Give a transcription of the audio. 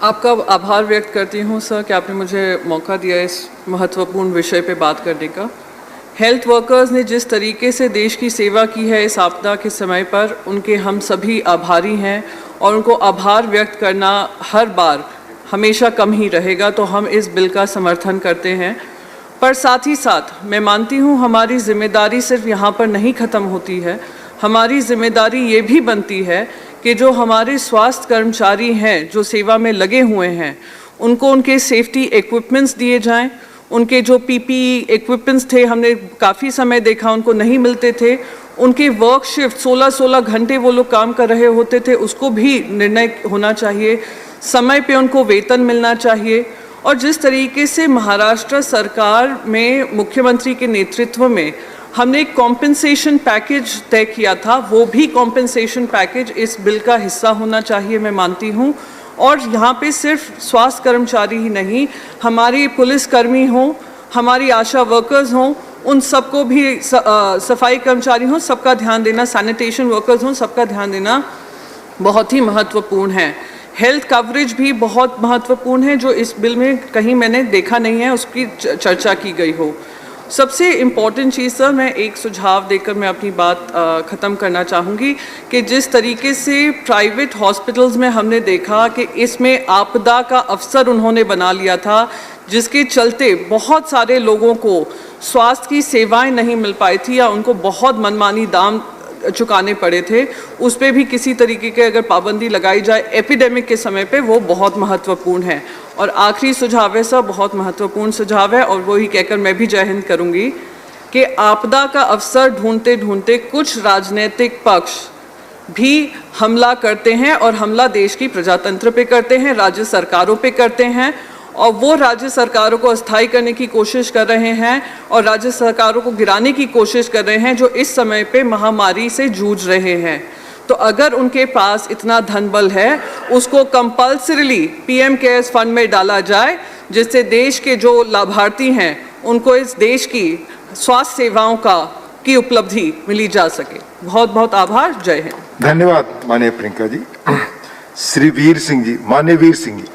आपका आभार व्यक्त करती हूँ सर कि आपने मुझे मौका दिया इस महत्वपूर्ण विषय पे बात करने का। हेल्थ वर्कर्स ने जिस तरीके से देश की सेवा की है इस आपदा के समय पर, उनके हम सभी आभारी हैं और उनको आभार व्यक्त करना हर बार हमेशा कम ही रहेगा। तो हम इस बिल का समर्थन करते हैं, पर साथ ही साथ मैं मानती हूँ हमारी जिम्मेदारी सिर्फ यहाँ पर नहीं ख़त्म होती है। हमारी जिम्मेदारी ये भी बनती है कि जो हमारे स्वास्थ्य कर्मचारी हैं जो सेवा में लगे हुए हैं, उनको उनके सेफ्टी इक्विपमेंट्स दिए जाएं। उनके जो पीपीई इक्विपमेंट्स थे, हमने काफ़ी समय देखा उनको नहीं मिलते थे। उनके वर्क शिफ्ट 16-16 घंटे वो लोग काम कर रहे होते थे, उसको भी निर्णय होना चाहिए। समय पे उनको वेतन मिलना चाहिए। और जिस तरीके से महाराष्ट्र सरकार में मुख्यमंत्री के नेतृत्व में हमने एक कॉम्पेंसेशन पैकेज तय किया था, वो भी कॉम्पेंसेशन पैकेज इस बिल का हिस्सा होना चाहिए, मैं मानती हूँ। और यहाँ पे सिर्फ स्वास्थ्य कर्मचारी ही नहीं, हमारी पुलिसकर्मी हों, हमारी आशा वर्कर्स हों, उन सबको भी सफाई कर्मचारी हों, सबका ध्यान देना, सैनिटेशन वर्कर्स हों, सबका ध्यान देना बहुत ही महत्वपूर्ण है। हेल्थ कवरेज भी बहुत महत्वपूर्ण है, जो इस बिल में कहीं मैंने देखा नहीं है उसकी चर्चा की गई हो। सबसे इम्पॉर्टेंट चीज़ सर, मैं एक सुझाव देकर मैं अपनी बात ख़त्म करना चाहूँगी कि जिस तरीके से प्राइवेट हॉस्पिटल्स में हमने देखा कि इसमें आपदा का अवसर उन्होंने बना लिया था, जिसके चलते बहुत सारे लोगों को स्वास्थ्य की सेवाएं नहीं मिल पाई थी या उनको बहुत मनमानी दाम चुकाने पड़े थे, उस पर भी किसी तरीके के अगर पाबंदी लगाई जाए एपिडेमिक के समय पे, वो बहुत महत्वपूर्ण है। और आखिरी सुझाव है सर, बहुत महत्वपूर्ण सुझाव है, और वही कहकर मैं भी जय हिंद करूँगी कि आपदा का अवसर ढूंढते ढूंढते कुछ राजनीतिक पक्ष भी हमला करते हैं, और हमला देश की प्रजातंत्र पे करते हैं, राज्य सरकारों पे करते हैं, और वो राज्य सरकारों को अस्थायी करने की कोशिश कर रहे हैं और राज्य सरकारों को गिराने की कोशिश कर रहे हैं जो इस समय पे महामारी से जूझ रहे हैं। तो अगर उनके पास इतना धन बल है, उसको कंपल्सरीली पीएम केयर्स फंड में डाला जाए, जिससे देश के जो लाभार्थी हैं उनको इस देश की स्वास्थ्य सेवाओं की उपलब्धि मिली जा सके। बहुत बहुत आभार। जय हिंद। धन्यवाद माननीय प्रियंका जी। श्री वीर सिंह जी, माननीय वीर सिंह जी।